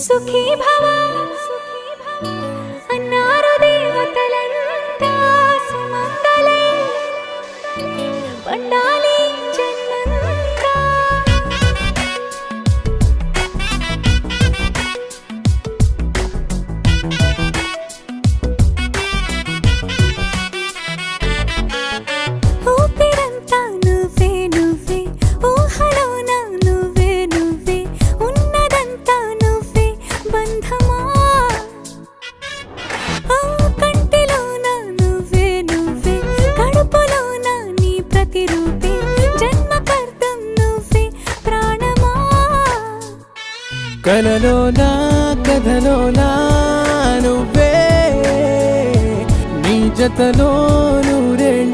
సుఖీ భవ అన్నారు దేవతలంతా సుమంగళే పండాలి జన్మంతా. ఊపిరంతా నువ్వే నువ్వే ఊహలోన నువ్వే నువ్వే ఉన్నదంతా నువ్వే బంధమా. కంటిలోన నువ్వే నువ్వే కడుపులోన నీ ప్రతిరూపే జన్మకర్తం నువ్వే ప్రాణమా. కలలోనా కథలోనా నువ్వే నీ జతలో నూరేళ్ళ